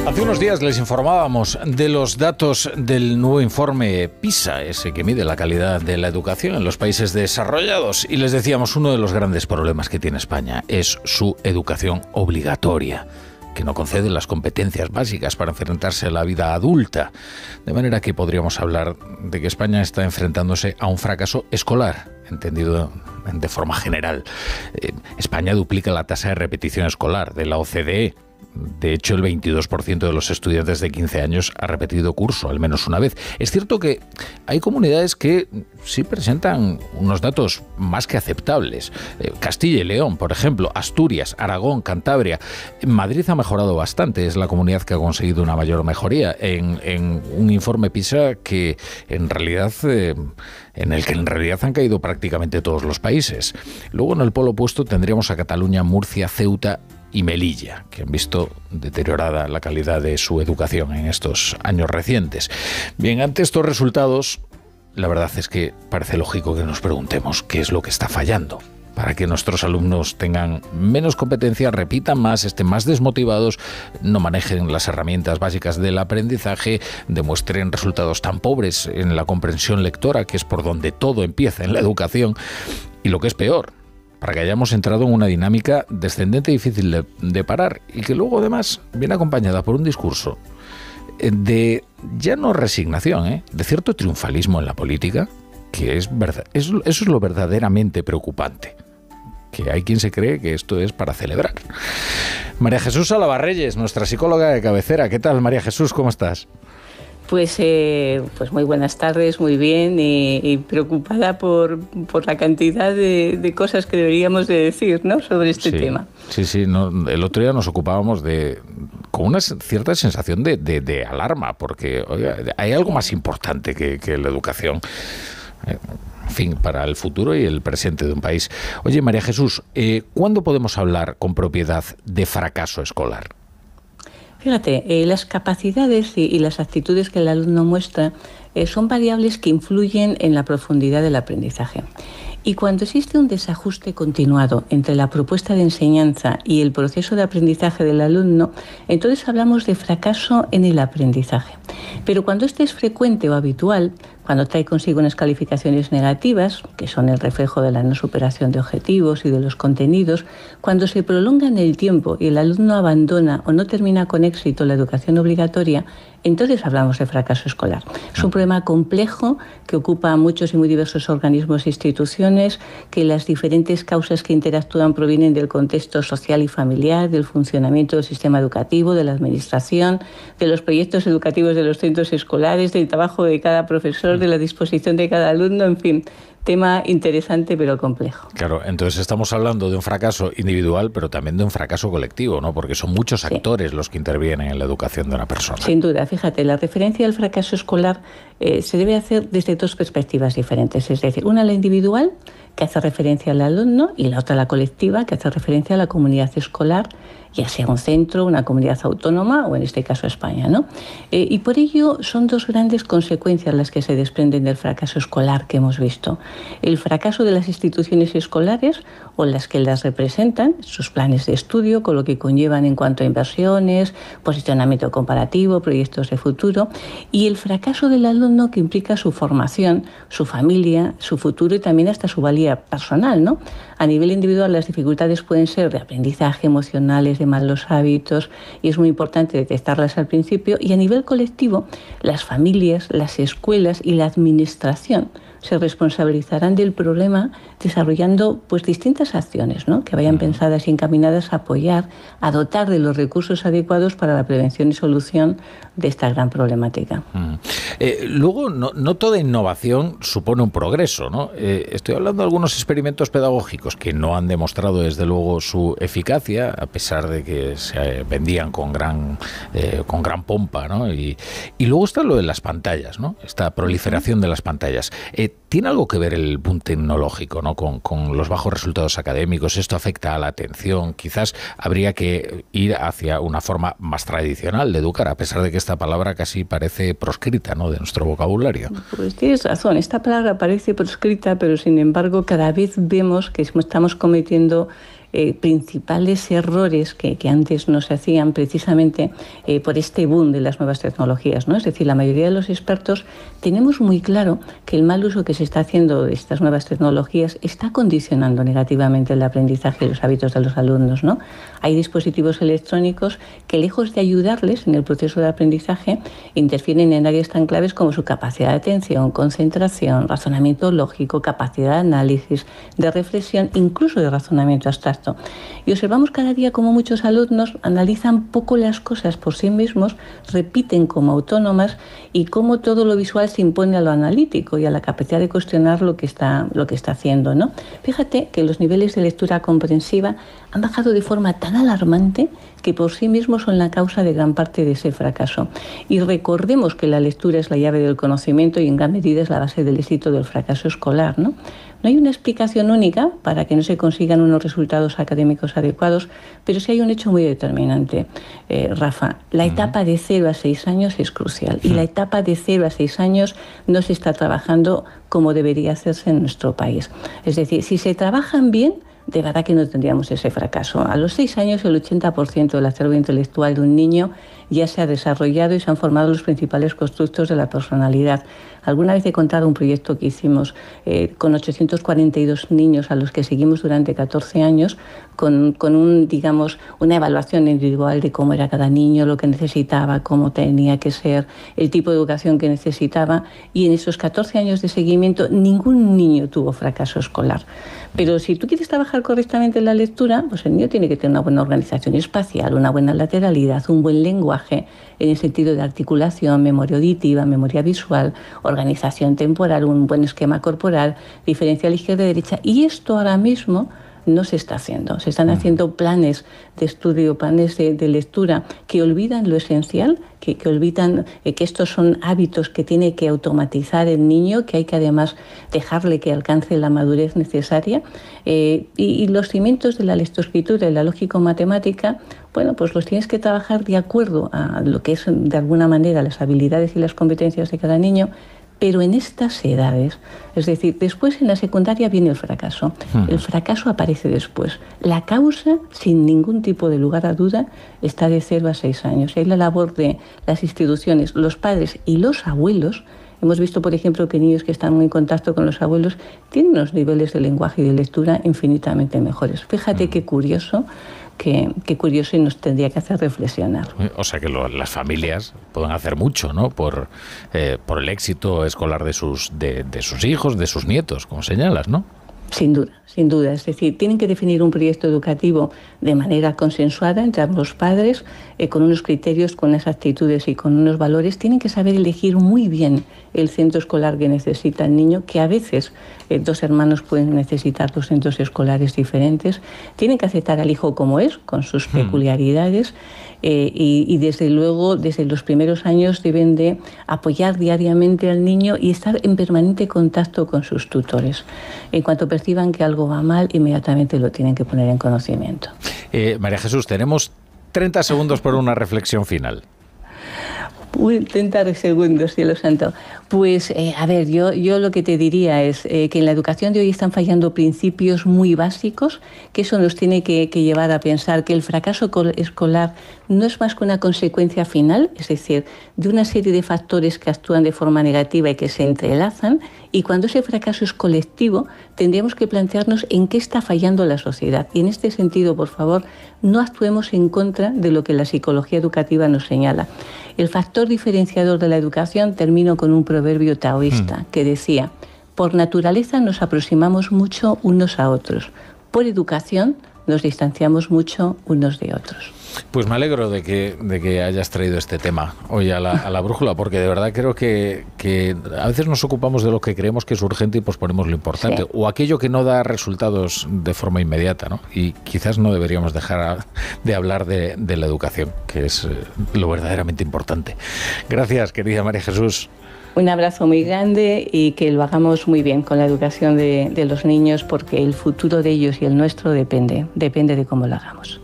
Hace unos días les informábamos de los datos del nuevo informe PISA, ese que mide la calidad de la educación en los países desarrollados, y les decíamos uno de los grandes problemas que tiene España es su educación obligatoria, que no concede las competencias básicas para enfrentarse a la vida adulta. De manera que podríamos hablar de que España está enfrentándose a un fracaso escolar, entendido de forma general. España duplica la tasa de repetición escolar de la OCDE. De hecho, el 22% de los estudiantes de 15 años ha repetido curso al menos una vez. Es cierto que hay comunidades que sí presentan unos datos más que aceptables. Castilla y León, por ejemplo, Asturias, Aragón, Cantabria. Madrid ha mejorado bastante, es la comunidad que ha conseguido una mayor mejoría en un informe PISA que en realidad... en el que en realidad han caído prácticamente todos los países. Luego, en el polo opuesto, tendríamos a Cataluña, Murcia, Ceuta y Melilla, que han visto deteriorada la calidad de su educación en estos años recientes. Bien, ante estos resultados, la verdad es que parece lógico que nos preguntemos qué es lo que está fallando para que nuestros alumnos tengan menos competencia, repitan más, estén más desmotivados, no manejen las herramientas básicas del aprendizaje, demuestren resultados tan pobres en la comprensión lectora, que es por donde todo empieza en la educación, y lo que es peor, para que hayamos entrado en una dinámica descendente y difícil de parar, y que luego además viene acompañada por un discurso de ya no resignación, de cierto triunfalismo en la política, que es verdad, eso es lo verdaderamente preocupante, que hay quien se cree que esto es para celebrar. María Jesús Alabarreyes, nuestra psicóloga de cabecera. ¿Qué tal, María Jesús? ¿Cómo estás? Pues muy buenas tardes, muy bien, y preocupada por la cantidad de cosas que deberíamos de decir, ¿no?, sobre este tema. Sí, no, el otro día nos ocupábamos con una cierta sensación de alarma, porque oiga, hay algo más importante que la educación. En fin, para el futuro y el presente de un país. Oye, María Jesús, ¿cuándo podemos hablar con propiedad de fracaso escolar? Fíjate, las capacidades y las actitudes que el alumno muestra son variables que influyen en la profundidad del aprendizaje. Y cuando existe un desajuste continuado entre la propuesta de enseñanza y el proceso de aprendizaje del alumno, entonces hablamos de fracaso en el aprendizaje. Pero cuando este es frecuente o habitual, cuando trae consigo unas calificaciones negativas, que son el reflejo de la no superación de objetivos y de los contenidos, cuando se prolonga en el tiempo y el alumno abandona o no termina con éxito la educación obligatoria, entonces hablamos de fracaso escolar. Es un problema complejo que ocupa a muchos y muy diversos organismos e instituciones, que las diferentes causas que interactúan provienen del contexto social y familiar, del funcionamiento del sistema educativo, de la administración, de los proyectos educativos de los centros escolares, del trabajo de cada profesor, de la disposición de cada alumno, en fin. Tema interesante pero complejo. Claro, entonces estamos hablando de un fracaso individual, pero también de un fracaso colectivo, ¿no? Porque son muchos actores los que intervienen en la educación de una persona. Sin duda, fíjate, la referencia al fracaso escolar se debe hacer desde dos perspectivas diferentes. Es decir, una la individual, que hace referencia al alumno, y la otra la colectiva, que hace referencia a la comunidad escolar, ya sea un centro, una comunidad autónoma o en este caso España, ¿no? Y por ello son dos grandes consecuencias las que se desprenden del fracaso escolar que hemos visto. El fracaso de las instituciones escolares o las que las representan, sus planes de estudio, con lo que conllevan en cuanto a inversiones, posicionamiento comparativo, proyectos de futuro, y el fracaso del alumno, que implica su formación, su familia, su futuro y también hasta su valía personal, ¿no? A nivel individual las dificultades pueden ser de aprendizaje, emocionales, de malos hábitos, y es muy importante detectarlas al principio, y a nivel colectivo las familias, las escuelas y la administración se responsabilizarán del problema desarrollando pues distintas acciones, ¿no?, que vayan pensadas y encaminadas a apoyar, a dotar de los recursos adecuados para la prevención y solución de esta gran problemática. Luego, no toda innovación supone un progreso, ¿no? Estoy hablando de algunos experimentos pedagógicos que no han demostrado desde luego su eficacia, a pesar de que se vendían con gran pompa, ¿no? Y luego está lo de las pantallas, ¿no? Esta proliferación de las pantallas. ¿Tiene algo que ver el boom tecnológico, ¿no?, con los bajos resultados académicos? ¿Esto afecta a la atención? Quizás habría que ir hacia una forma más tradicional de educar, a pesar de que esta palabra casi parece proscrita, ¿no?, de nuestro vocabulario. Pues tienes razón, esta palabra parece proscrita, pero sin embargo cada vez vemos que estamos cometiendo principales errores que antes no se hacían precisamente por este boom de las nuevas tecnologías, ¿no? Es decir, la mayoría de los expertos tenemos muy claro que el mal uso que se está haciendo de estas nuevas tecnologías está condicionando negativamente el aprendizaje y los hábitos de los alumnos, ¿no? Hay dispositivos electrónicos que, lejos de ayudarles en el proceso de aprendizaje, interfieren en áreas tan claves como su capacidad de atención, concentración, razonamiento lógico, capacidad de análisis, de reflexión, incluso de razonamiento abstracto. Y observamos cada día cómo muchos alumnos analizan poco las cosas por sí mismos, repiten como autónomas y cómo todo lo visual se impone a lo analítico y a la capacidad de cuestionar lo que está haciendo, ¿no? Fíjate que los niveles de lectura comprensiva han bajado de forma tan alarmante que por sí mismos son la causa de gran parte de ese fracaso. Y recordemos que la lectura es la llave del conocimiento y en gran medida es la base del éxito del fracaso escolar, ¿no? No hay una explicación única para que no se consigan unos resultados académicos adecuados, pero sí hay un hecho muy determinante, Rafa. La etapa de 0 a 6 años es crucial y la etapa de 0 a 6 años no se está trabajando como debería hacerse en nuestro país. Es decir, si se trabajan bien, de verdad que no tendríamos ese fracaso. A los 6 años el 80% del acervo intelectual de un niño ya se ha desarrollado y se han formado los principales constructos de la personalidad. Alguna vez he contado un proyecto que hicimos con 842 niños a los que seguimos durante 14 años con una evaluación individual de cómo era cada niño, lo que necesitaba, cómo tenía que ser, el tipo de educación que necesitaba, y en esos 14 años de seguimiento ningún niño tuvo fracaso escolar. Pero si tú quieres trabajar correctamente en la lectura, pues el niño tiene que tener una buena organización espacial, una buena lateralidad, un buen lenguaje en el sentido de articulación, memoria auditiva, memoria visual, organización temporal, un buen esquema corporal, diferencial izquierda-derecha. Y esto ahora mismo no se está haciendo. Se están haciendo planes de estudio, planes de lectura que olvidan lo esencial, que olvidan que estos son hábitos que tiene que automatizar el niño, que hay que además dejarle que alcance la madurez necesaria. Y los cimientos de la lectoescritura y la lógico-matemática, bueno, pues los tienes que trabajar de acuerdo a lo que es, de alguna manera, las habilidades y las competencias de cada niño, pero en estas edades. Es decir, después en la secundaria viene el fracaso. El fracaso aparece después. La causa, sin ningún tipo de lugar a duda, está de 0 a 6 años. Hay la labor de las instituciones, los padres y los abuelos. Hemos visto, por ejemplo, que niños que están muy en contacto con los abuelos tienen unos niveles de lenguaje y de lectura infinitamente mejores. Fíjate qué curioso y nos tendría que hacer reflexionar. O sea que las familias pueden hacer mucho, ¿no? Por el éxito escolar de sus hijos, de sus nietos, como señalas, ¿no? Sin duda. Es decir, tienen que definir un proyecto educativo de manera consensuada entre ambos padres, con unos criterios, con unas actitudes y con unos valores. Tienen que saber elegir muy bien el centro escolar que necesita el niño, que a veces 2 hermanos pueden necesitar 2 centros escolares diferentes. Tienen que aceptar al hijo como es, con sus peculiaridades. Y desde luego, desde los primeros años deben de apoyar diariamente al niño y estar en permanente contacto con sus tutores. En cuanto perciban que algo va mal, inmediatamente lo tienen que poner en conocimiento. María Jesús, tenemos 30 segundos para una reflexión final. 30 segundos, cielo santo. Pues, a ver, yo lo que te diría es que en la educación de hoy están fallando principios muy básicos, que eso nos tiene que llevar a pensar que el fracaso escolar no es más que una consecuencia final, es decir, de una serie de factores que actúan de forma negativa y que se entrelazan, y cuando ese fracaso es colectivo, tendríamos que plantearnos en qué está fallando la sociedad. Y en este sentido, por favor, no actuemos en contra de lo que la psicología educativa nos señala. El factor diferenciador de la educación, termino con un proverbio taoísta que decía: por naturaleza nos aproximamos mucho unos a otros, por educación nos distanciamos mucho unos de otros. Pues me alegro de que hayas traído este tema hoy a la brújula, porque de verdad creo que a veces nos ocupamos de lo que creemos que es urgente y posponemos lo importante, sí, o aquello que no da resultados de forma inmediata, ¿no? Y quizás no deberíamos dejar de hablar de la educación, que es lo verdaderamente importante. Gracias, querida María Jesús. Un abrazo muy grande y que lo hagamos muy bien con la educación de los niños, porque el futuro de ellos y el nuestro depende de cómo lo hagamos.